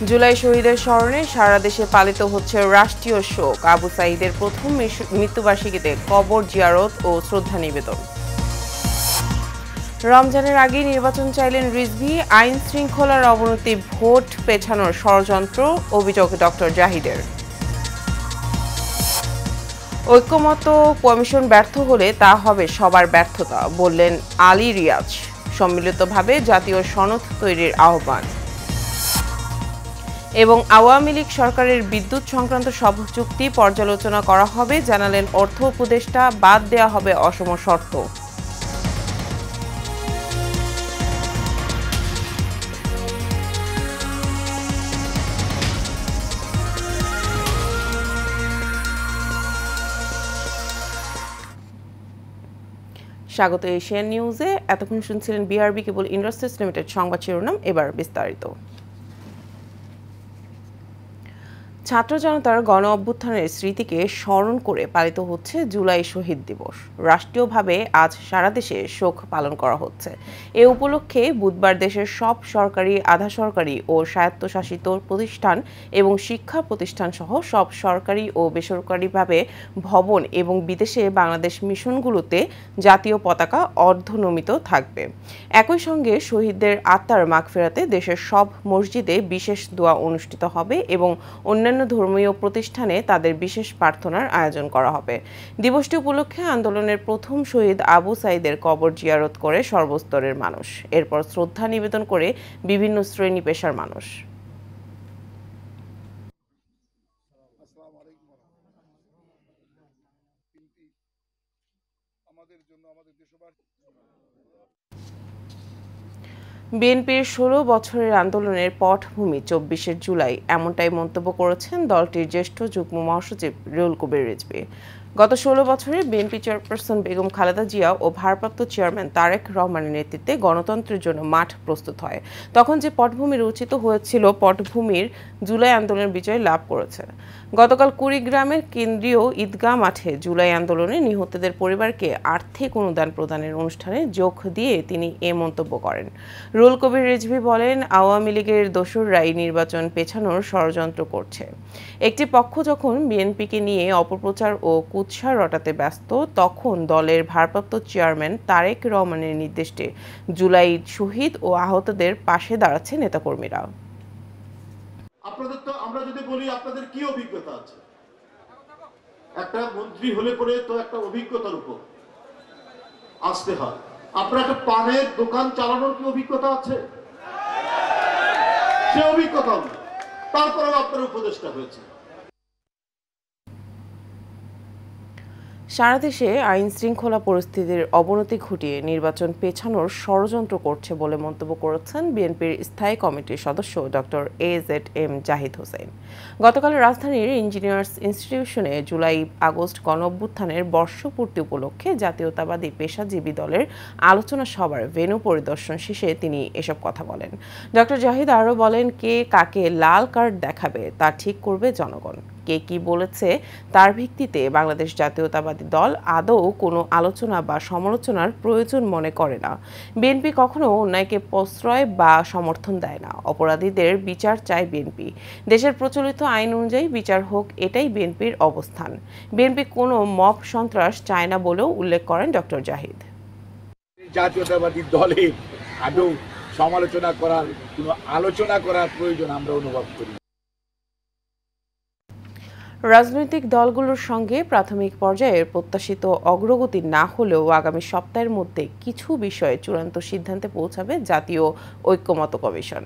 জুলাই শহীদের স্মরণে সারা দেশে পালিত হচ্ছে রাষ্ট্রীয় শোক। আবু সাঈদের প্রথম মৃত্যুবার্ষিকীতে কবর জিয়ারত ও শ্রদ্ধা নিবেদন। রমজানের আগে নির্বাচন চাইলেন রিজভী। আইন শৃঙ্খলার অবনতি, ভোট পেছানোর ষড়যন্ত্র, অভিযোগ ডক্টর জাহিদের। ঐক্যমত্য কমিশন ব্যর্থ হলে তা হবে সবার ব্যর্থতা, বললেন আলী রিয়াজ। সম্মিলিতভাবে জাতীয় সনদ তৈরির আহ্বান। এবং আওয়ামী লীগ সরকারের বিদ্যুৎ সংক্রান্ত সব চুক্তি পর্যালোচনা করা হবে, জানালেন অর্থ উপদেষ্টা। বাদ দেয়া হবে অসম শর্ত। স্বাগত এশিয়ান নিউজে। এতক্ষণ শুনছিলেন বিআরবি কেবল ইন্ডাস্ট্রিজ লিমিটেড সংবাদ শিরোনাম। এবার বিস্তারিত। ছাত্র জনতার গণ অভ্যুত্থানের স্মৃতিকে স্মরণ করে পালিত হচ্ছে জুলাই শহীদ দিবস। রাষ্ট্রীয়ভাবে আজ সারা দেশে শোক পালন করা হচ্ছে। এ উপলক্ষে বুধবার দেশের সব সরকারি, আধা সরকারি ও স্বায়ত্তশাসিত প্রতিষ্ঠান এবং শিক্ষা প্রতিষ্ঠান সহ সব সরকারি ও বেসরকারিভাবে ভবন এবং বিদেশে বাংলাদেশ মিশনগুলোতে জাতীয় পতাকা অর্ধনমিত থাকবে। একই সঙ্গে শহীদদের আত্মার মাগফিরাতে দেশের সব মসজিদে বিশেষ দোয়া অনুষ্ঠিত হবে এবং অন্যান্য ধর্মীয় প্রতিষ্ঠানে তাদের বিশেষ প্রার্থনার আয়োজন করা হবে। দিবসটি উপলক্ষে আন্দোলনের প্রথম শহীদ আবু সাঈদের কবর জিয়ারত করে সর্বস্তরের মানুষ। এরপর শ্রদ্ধা নিবেদন করে বিভিন্ন শ্রেণী পেশার মানুষ। বিএনপির ১৬ বছরের আন্দোলনের পটভূমি ২৪শে জুলাই, এমনটাই মন্তব্য করেছেন দলটির জ্যেষ্ঠ যুগ্ম মহাসচিব রুহুল কবির রিজভী। গত ১৬ বছরে বিএনপি চেয়ারপারসন বেগম খালেদা জিয়া ও ভারপ্রাপ্ত চেয়ারম্যান তারেক রহমানের নেতৃত্বে গণতন্ত্রের জন্য মাঠ প্রস্তুত হয়। তখন যে পটভূমি রচিত হয়েছিল, পটভূমির জুলাই আন্দোলনের বিজয় লাভ করেছে। গতকাল কুড়িগ্রামের কেন্দ্রীয় ঈদগাহ মাঠে জুলাই আন্দোলনে নিহতদের পরিবারকে আর্থিক অনুদান প্রদানের অনুষ্ঠানে যোগ দিয়ে তিনি এ মন্তব্য করেন। রুহুল কবির রিজভী বলেন, আওয়ামী লীগের দোসররাই নির্বাচন পেছানোর ষড়যন্ত্র করছে। একটি পক্ষ যখন বিএনপিকে নিয়ে অপপ্রচার ও কুৎসা রটাতে ব্যস্ত, তখন দলের ভারপ্রাপ্ত চেয়ারম্যান তারেক রহমানের নির্দেশে জুলাই শহীদ ও আহতদের পাশে দাঁড়াচ্ছে নেতাকর্মীরা। আপনাদের তো আমরা যদি বলি আপনাদের কি অভিজ্ঞতা আছে, একটা মন্ত্রী হলে পরে তো একটা অভিজ্ঞতার উপর আসতে হয়। আপনার একটা পানের দোকান চালানোর কি অভিজ্ঞতা আছে? সে অভিজ্ঞতা নেই, তারপরেও আপনার উপদেষ্টা হয়েছে। সারা দেশে আইন শৃঙ্খলা পরিস্থিতির অবনতি ঘটিয়ে নির্বাচন পেছানোর ষড়যন্ত্র করছে বলে মন্তব্য করেছেন বিএনপির স্থায়ী কমিটির সদস্য ডক্টর এজেডএম জাহিদ হোসেন। গতকাল রাজধানীর ইঞ্জিনিয়ার্স ইনস্টিটিউশনে জুলাই আগস্ট গণ অভ্যুত্থানের বর্ষপূর্তি উপলক্ষে জাতীয়তাবাদী পেশাজীবী দলের আলোচনা সভার ভেন্যু পরিদর্শন শেষে তিনি এসব কথা বলেন। ডক্টর জাহিদ আরও বলেন, কে কাকে লাল কার্ড দেখাবে তা ঠিক করবে জনগণ। কে কি বলেছে তার ভিত্তিতে বাংলাদেশ জাতীয়তাবাদী দল আদৌ কোনো আলোচনা বা সমালোচনার প্রয়োজন মনে করে না। বিএনপি কখনো অন্যায়কে প্রশ্রয় বা সমর্থন দেয় না। অপরাধীদের বিচার চায় বিএনপি। দেশের প্রচলিত আইন অনুযায়ী বিচার হোক, এটাই বিএনপির অবস্থান। বিএনপি কোনো মব সন্ত্রাস চায় না বলেও উল্লেখ করেন ডক্টর জাহিদ। জাতীয়তাবাদী দলে আদৌ সমালোচনা করার কোনো আলোচনা করার প্রয়োজন আমরা অনুভব করি। রাজনৈতিক দলগুলোর সঙ্গে প্রাথমিক পর্যায়ের প্রত্যাশিত অগ্রগতি না হলেও আগামী সপ্তাহের মধ্যে কিছু বিষয়ে চূড়ান্ত সিদ্ধান্তে পৌঁছাবে জাতীয় ঐক্যমত্য কমিশন।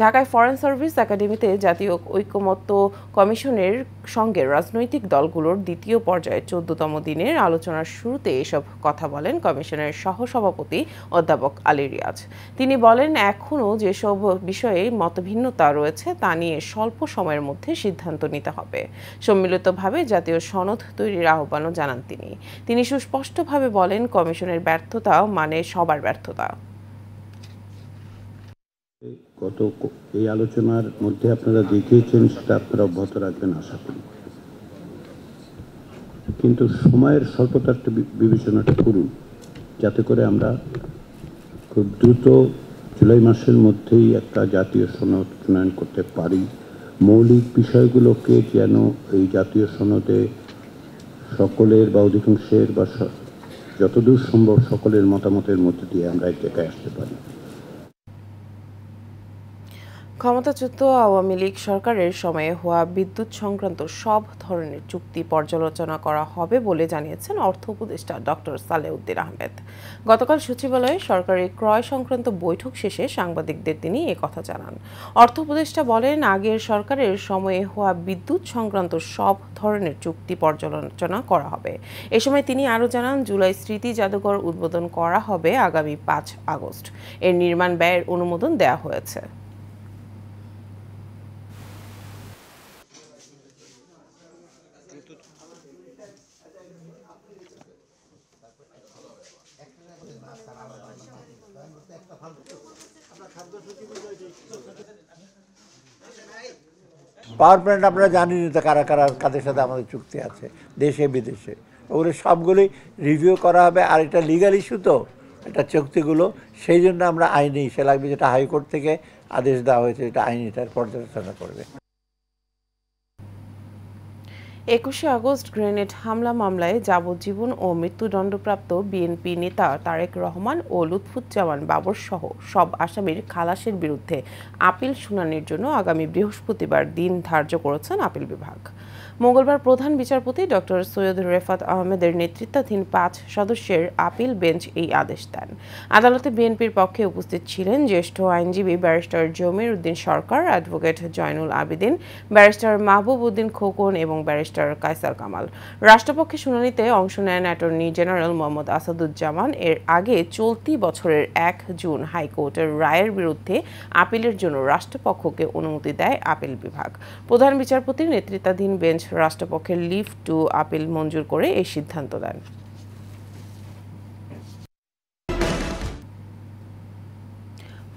ঢাকায় ফরেন সার্ভিস একাডেমিতে জাতীয় ঐক্যমত্য কমিশনের সঙ্গে রাজনৈতিক দলগুলোর দ্বিতীয় পর্যায়ে 14তম দিনের আলোচনার শুরুতে এসব কথা বলেন কমিশনের সহসভাপতি অধ্যাপক আলী রিয়াজ। তিনি বলেন, এখনও যেসব বিষয়ে মতভিন্নতা রয়েছে তা নিয়ে স্বল্প সময়ের মধ্যে সিদ্ধান্ত নিতে হবে। সম্মিলিতভাবে জাতীয় সনদ তৈরির আহ্বানও জানান তিনি। তিনি সুস্পষ্টভাবে বলেন, কমিশনের ব্যর্থতা মানে সবার ব্যর্থতা। গত এই আলোচনার মধ্যে আপনারা দেখিয়েছেন, সেটা আপনারা অব্যাহত রাখবেন আশা করি। কিন্তু সময়ের স্বল্পতাটা বিবেচনাটা করুন, যাতে করে আমরা খুব দ্রুত জুলাই মাসের মধ্যেই একটা জাতীয় সনদ প্রণয়ন করতে পারি। মৌলিক বিষয়গুলোকে যেন এই জাতীয় সনদে সকলের বা অধিকাংশের বা যতদূর সম্ভব সকলের মতামতের মধ্যে দিয়ে আমরা এক জায়গায় আসতে পারি। ক্ষমতাচ্যুত আওয়ামী লীগ সরকারের সময়ে হওয়া বিদ্যুৎ সংক্রান্ত সব ধরনের চুক্তি পর্যালোচনা করা হবে বলে জানিয়েছেন অর্থ উপদেষ্টা ডক্টর সালেউদ্দিন আহমেদ। গতকাল সচিবালয়ে সরকারি ক্রয় সংক্রান্ত বৈঠক শেষে সাংবাদিকদের তিনি একথা জানান। অর্থ উপদেষ্টা বলেন, আগের সরকারের সময়ে হওয়া বিদ্যুৎ সংক্রান্ত সব ধরনের চুক্তি পর্যালোচনা করা হবে। এ সময় তিনি আরও জানান, জুলাই স্মৃতি জাদুঘর উদ্বোধন করা হবে আগামী 5 আগস্ট। এর নির্মাণ ব্যয়ের অনুমোদন দেওয়া হয়েছে। পাওয়ার প্ল্যান্ট আপনারা জানেনই তো কারা কারা কাদের সাথে আমাদের চুক্তি আছে দেশে বিদেশে, ওগুলো সবগুলোই রিভিউ করা হবে। আর এটা লিগাল ইস্যু তো এটা চুক্তিগুলো, সেই জন্য আমরা আইনি ইস্যু লাগবে, যেটা হাইকোর্ট থেকে আদেশ দেওয়া হয়েছে, এটা আইনি তার পর্যালোচনা করবে। 21শে আগস্ট গ্রেনেড হামলা মামলায় যাবজ্জীবন ও মৃত্যুদণ্ডপ্রাপ্ত বিএনপি নেতা তারেক রহমান ও লুৎফুজ্জামান বাবর সহ সব আসামির খালাসের বিরুদ্ধে আপিল শুনানির জন্য আগামী বৃহস্পতিবার দিন ধার্য করেছেন আপিল বিভাগ। মঙ্গলবার প্রধান বিচারপতি ডক্টর সৈয়দ রেফাত আহমেদের নেতৃত্বাধীন 5 সদস্যের আপিল বেঞ্চ এই আদেশ দেন। আদালতে বিএনপির পক্ষে উপস্থিত ছিলেন জ্যেষ্ঠ আইনজীবী ব্যারিস্টার জমির উদ্দিন সরকার, অ্যাডভোকেট জয়নুল আবেদিন, ব্যারিস্টার মাহবুব উদ্দিন খোকন এবং ব্যারিস্টার কায়সার কামাল। রাষ্ট্রপক্ষে শুনানিতে অংশ নেন অ্যাটর্নি জেনারেল মোহাম্মদ আসাদুজ্জামান। এর আগে চলতি বছরের 1 জুন হাইকোর্টের রায়ের বিরুদ্ধে আপিলের জন্য রাষ্ট্রপক্ষকে অনুমতি দেয় আপিল বিভাগ। প্রধান বিচারপতির নেতৃত্বাধীন বেঞ্চ রাষ্ট্রপক্ষের লিভ টু আপিল মঞ্জুর করে এই সিদ্ধান্ত দেন।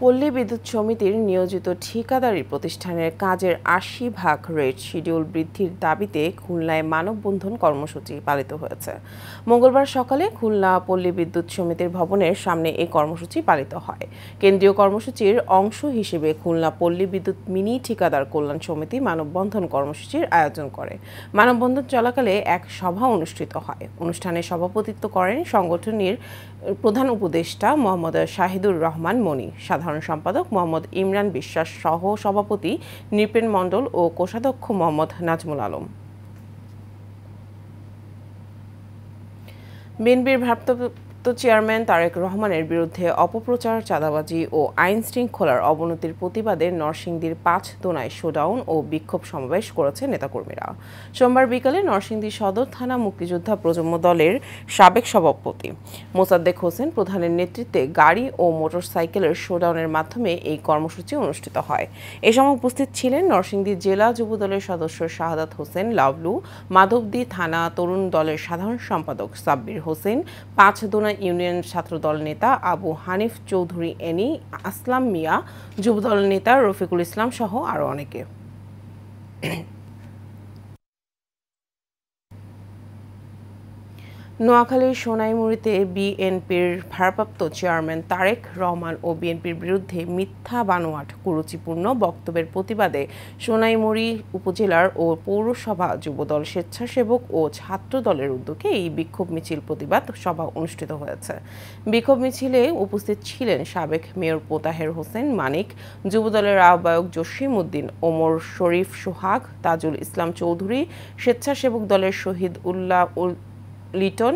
পল্লী বিদ্যুৎ সমিতির নিয়োজিত ঠিকাদারি প্রতিষ্ঠানের কাজের 80% রেট শিডিউল বৃদ্ধির দাবিতে খুলনায় মানববন্ধন কর্মসূচি পালিত হয়েছে। মঙ্গলবার সকালে খুলনা পল্লী বিদ্যুৎ সমিতির ভবনের সামনে এই কর্মসূচি পালিত হয়। কেন্দ্রীয় কর্মসূচির অংশ হিসেবে খুলনা পল্লী বিদ্যুৎ মিনি ঠিকাদার কল্যাণ সমিতি মানববন্ধন কর্মসূচির আয়োজন করে। মানববন্ধন চলাকালে এক সভা অনুষ্ঠিত হয়। অনুষ্ঠানে সভাপতিত্ব করেন সংগঠনের প্রধান উপদেষ্টা মোহাম্মদ শাহিদুর রহমান মনি, সাধারণ সম্পাদক মোহাম্মদ ইমরান বিশ্বাস সহ সভাপতি নৃপেন মণ্ডল ও কোষাধ্যক্ষ মোহাম্মদ নাজমুল আলম। বিএনপির ভারপ্রাপ্ত চেয়ারম্যান তারেক রহমানের বিরুদ্ধে অপপ্রচার, চাঁদাবাজি ও আইন শৃঙ্খলার অবনতির প্রতিবাদে নরসিংদীর 5 দোনায় শোডাউন ও বিক্ষোভ সমাবেশ করেছে নেতাকর্মীরা। সোমবার বিকালে নরসিংদী সদর থানা মুক্তিযোদ্ধা প্রজন্ম দলের সাবেক সভাপতি মোসাদ্দেক হোসেন প্রধানের নেতৃত্বে গাড়ি ও মোটরসাইকেলের শোডাউনের মাধ্যমে এই কর্মসূচি অনুষ্ঠিত হয়। এ সময় উপস্থিত ছিলেন নরসিংদী জেলা যুবদলের সদস্য শাহাদাত হোসেন লাভলু, মাধবদী থানা তরুণ দলের সাধারণ সম্পাদক সাব্বির হোসেন, 5 দোনা ইউনিয়ন ছাত্রদল নেতা আবু হানিফ চৌধুরী এনি, আসলাম মিয়া, যুবদল নেতা রফিকুল ইসলাম সহ আরও অনেকে। নোয়াখালীর সোনাইমুড়িতে বিএনপির ভারপ্রাপ্ত চেয়ারম্যান তারেক রহমান ও বিএনপির বিরুদ্ধে মিথ্যা বানোয়াট কুরুচিপূর্ণ বক্তব্যের প্রতিবাদে সোনাইমুড়ি উপজেলার ও পৌরসভা যুবদল, স্বেচ্ছাসেবক ও ছাত্র দলের উদ্যোগে এই বিক্ষোভ মিছিল প্রতিবাদ সভা অনুষ্ঠিত হয়েছে। বিক্ষোভ মিছিলে উপস্থিত ছিলেন সাবেক মেয়র পোতাহের হোসেন মানিক, যুবদলের আহ্বায়ক জসিম উদ্দিন, ওমর শরীফ সোহাগ, তাজুল ইসলাম চৌধুরী, স্বেচ্ছাসেবক দলের শহীদ উল্লাহ লিটন,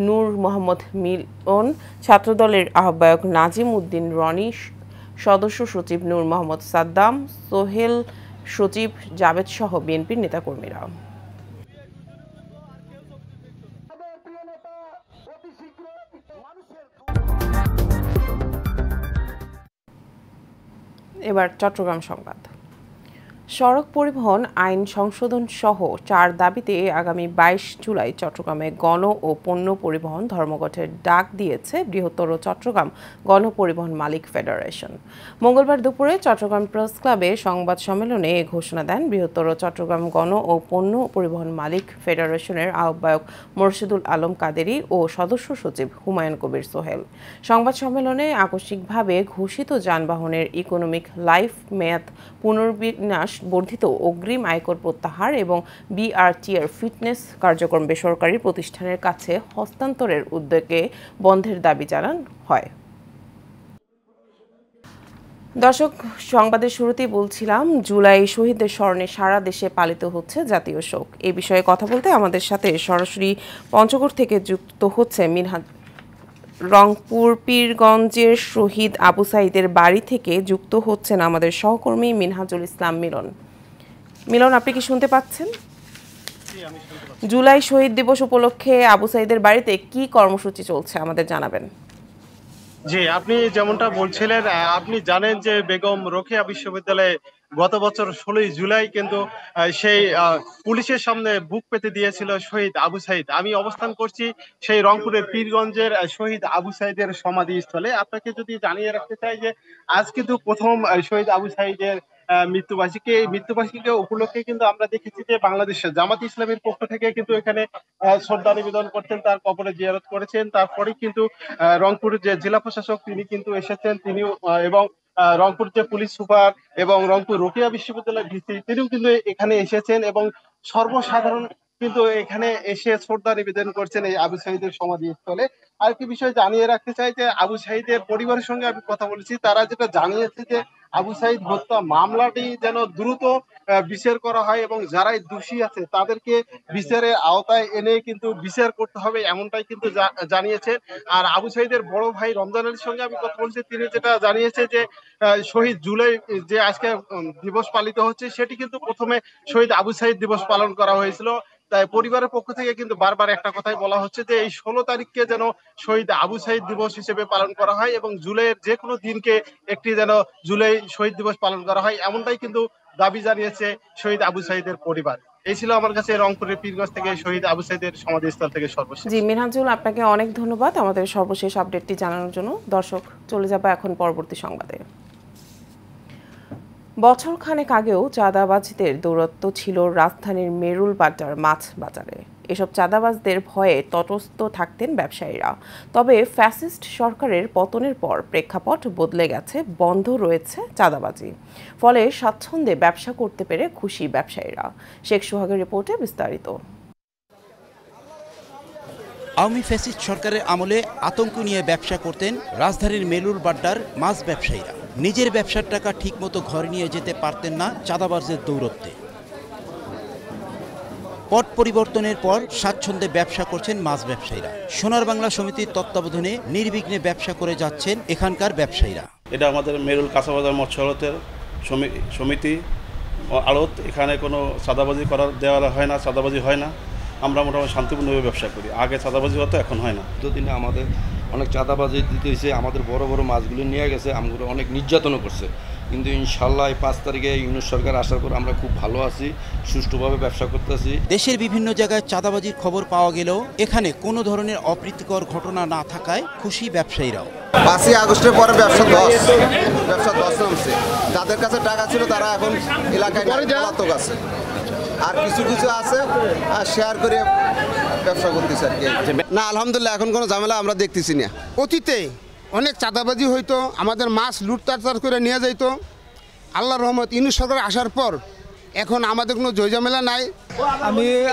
নূর মোহাম্মদ মিলন, ছাত্রদলের আহ্বায়ক নাজিম উদ্দিন রনি, সদস্য সচিব নূর মোহাম্মদ সাদ্দাম, সোহেল, সচিব জাবেদ সহ বিএনপির নেতাকর্মীরা। এবার চট্টগ্রাম সংবাদ। সড়ক পরিবহন আইন সংশোধন সহ 4 দাবিতে আগামী 22 জুলাই চট্টগ্রামে গণ ও পণ্য পরিবহন ধর্মঘটের ডাক দিয়েছে বৃহত্তর চট্টগ্রাম গণপরিবহন মালিক ফেডারেশন। মঙ্গলবার দুপুরে চট্টগ্রাম প্রেস ক্লাবে সংবাদ সম্মেলনে এ ঘোষণা দেন বৃহত্তর চট্টগ্রাম গণ ও পণ্য পরিবহন মালিক ফেডারেশনের আহ্বায়ক মোরশেদুল আলম কাদেরী ও সদস্য সচিব হুমায়ুন কবির সোহেল। সংবাদ সম্মেলনে আকস্মিকভাবে ঘোষিত যানবাহনের ইকোনমিক লাইফ মেয়াদ পুনর্বিন্যাস বর্ধিত অগ্রিম আয়কর প্রত্যাহার এবং বিআরটিআর ফিটনেস কার্যক্রম বেসরকারি প্রতিষ্ঠানের কাছে হস্তান্তরের উদ্যোগে বন্ধের দাবি জানান হয়। দর্শক, সংবাদের শুরুতেই বলছিলাম জুলাই শহীদদের স্মরণে সারা দেশে পালিত হচ্ছে জাতীয় শোক। এই বিষয়ে কথা বলতে আমাদের সাথে সরাসরি পঞ্চগড় থেকে যুক্ত হচ্ছে রংপুর পীরগঞ্জের শহীদ আবু সাঈদের বাড়ি থেকে যুক্ত হচ্ছেন আমাদের সহকর্মী মিনহাজুল ইসলাম মিলন। মিলন, আপনি কি শুনতে পাচ্ছেন? জুলাই শহীদ দিবস উপলক্ষে আবু সাঈদের বাড়িতে কি কর্মসূচি চলছে আমাদের জানাবেন। জি, আপনি যেমনটা বলছিলেন, আপনি জানেন যে বেগম রোকেয়া বিশ্ববিদ্যালয়ে গত বছর 16ই জুলাই কিন্তু সেই পুলিশের সামনে বুক পেতে দিয়েছিল শহীদ আবু সাঈদ। আমি অবস্থান করছি সেই রংপুরের পীরগঞ্জের শহীদ আবু সাঈদের সমাধিস্থলে। আপনাকে যদি জানিয়ে রাখতে চাই যে আজ কিন্তু প্রথম শহীদ আবু সাঈদের মৃত্যুবার্ষিকী। এই মৃত্যুবার্ষিকী উপলক্ষে কিন্তু আমরা দেখেছি যে বাংলাদেশের জামাত ইসলামের পক্ষ থেকে কিন্তু এখানে শ্রদ্ধা নিবেদন করছেন, তার কবরে জিয়ারত করেছেন। তারপরে কিন্তু রংপুরের যে জেলা প্রশাসক তিনি কিন্তু এসেছেন, তিনিও এবং রংপুর যে পুলিশ সুপার এবং রংপুর রোকেয়া বিশ্ববিদ্যালয়ের ভিসি তিনিও কিন্তু এখানে এসেছেন এবং সর্বসাধারণ কিন্তু এখানে এসে শ্রদ্ধা নিবেদন করছেন এই আবু সাঈদের সমাধিস্থলে। আরেকটি বিষয় জানিয়ে রাখতে চাই যে আবু সাঈদের পরিবারের সঙ্গে আমি কথা বলেছি, তারা যেটা জানিয়েছে যে আবু সাঈদ হত্যা মামলাটি যেন দ্রুত বিচার করা হয় এবং যারাই দোষী আছে তাদেরকে বিচারের আওতায় এনে কিন্তু বিচার করতে হবে, এমনটাই কিন্তু জানিয়েছে। আর আবু সাঈদের বড় ভাই রমজানের সঙ্গে আমি কথা বলছি, তিনি যেটা জানিয়েছে যে শহীদ জুলাই যে আজকে দিবস পালিত হচ্ছে সেটি কিন্তু প্রথমে শহীদ আবু সাঈদ দিবস পালন করা হয়েছিল। তাই পরিবারের পক্ষ থেকে কিন্তু বারবার একটা কথাই বলা হচ্ছে যে এই 16 তারিখকে যেন শহীদ আবু সাঈদ দিবস হিসেবে পালন করা হয় এবং জুলাইয়ের যে কোনো দিনকে একটি যেন জুলাই শহীদ দিবস পালন করা হয়, এমনটাই কিন্তু দাবি জানিয়েছে শহীদ আবু সাঈদের পরিবার। এই ছিল আমার কাছে রংপুরের পীরগঞ্জ থেকে শহীদ আবু সাঈদের সমাধিস্থল থেকে সর্বশেষ। জি মিনহাজুল, আপনাকে অনেক ধন্যবাদ আমাদের সর্বশেষ আপডেটটি জানানোর জন্য। দর্শক, চলে যাবে এখন পরবর্তী সংবাদে। বছর খানেক আগেও চাঁদাবাজদের দৌরাত্ম্য ছিল রাজধানীর মেরুল বাড্ডার মাছ বাজারে। এসব চাঁদাবাজদের ভয়ে তটস্থ থাকতেন ব্যবসায়ীরা। তবে ফ্যাসিস্ট সরকারের পতনের পর প্রেক্ষাপট বদলে গেছে, বন্ধ রয়েছে চাঁদাবাজি। ফলে স্বাচ্ছন্দ্যে ব্যবসা করতে পেরে খুশি ব্যবসায়ীরা। শেখ সোহাগের রিপোর্টে বিস্তারিত। আওয়ামী ফ্যাসিস্ট সরকারের আমলে আতঙ্ক নিয়ে ব্যবসা করতেন রাজধানীর মেরুল বাড্ডার মাছ ব্যবসায়ীরা। নিজের ব্যবসার টাকা ঠিকমতো ঘরে নিয়ে যেতে পারতেন না চাঁদাবাজদের দৌরত্বে। পট পরিবর্তনের পর স্বাচ্ছন্দ্যে ব্যবসা করছেন মাছ ব্যবসায়ীরা। সোনার বাংলা সমিতির তত্ত্বাবধানে নির্বিঘ্নে ব্যবসা করে যাচ্ছেন এখানকার ব্যবসায়ীরা। এটা আমাদের মেরুল কাঁচাবাজার মৎস্য আড়তের সমিতি আড়ত। এখানে কোনো চাঁদাবাজি দেওয়া হয় না, চাঁদাবাজি হয় না। আমরা মোটামুটি শান্তিপূর্ণভাবে ব্যবসা করি। আগে চাঁদাবাজি হতো, এখন হয় না। দুদিনে আমাদের অনেক চাঁদাবাজি দিতে হয়েছে, আমাদের বড় বড় মাছগুলো নিয়ে গেছে, আমাদের অনেক নির্যাতনও করছে। কিন্তু ইনশাল্লাহ 5 তারিখে ইউনুস সরকার আসার পর আমরা খুব ভালো আছি, সুষ্ঠুভাবে ব্যবসা করতেছি। দেশের বিভিন্ন জায়গায় চাঁদাবাজির খবর পাওয়া গেলেও এখানে কোনো ধরনের অপ্রীতিকর ঘটনা না থাকায় খুশি ব্যবসায়ীরাও। 5ই আগস্টের পরে ব্যবসা ধস নামছে। যাদের কাছে টাকা ছিল তারা এখন এলাকায় পলাতক আছে, আর কিছু কিছু আছে শেয়ার করে ব্যবসা করতেছে আর কি। না, আলহামদুলিল্লাহ এখন কোনো ঝামেলা আমরা দেখতেছি না। অতীতে অনেক চাঁদাবাজি হইতো, আমাদের মাছ লুটতার করে নিয়ে যাইতো। আল্লাহর রহমত ইউনুস সরকার আসার পর এখন আমাদের কোনো ঝামেলা নাই।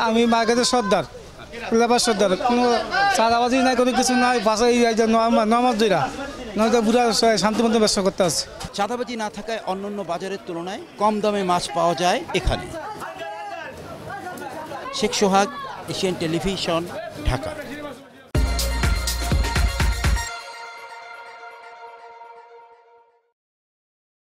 আমি মার্কেটের সর্দার, সর্দার, কোনো চাঁদাবাজি নাই, কোনো কিছু নাই। বাসায় নমাজ জয়রা নয়তো পুরো শান্তিমন্ত ব্যবসা করতে আছে। চাঁদাবাজি না থাকায় অন্যান্য বাজারের তুলনায় কম দামে মাছ পাওয়া যায় এখানে। শেখ সোহাগ, এশিয়ান টেলিভিশন, ঢাকা।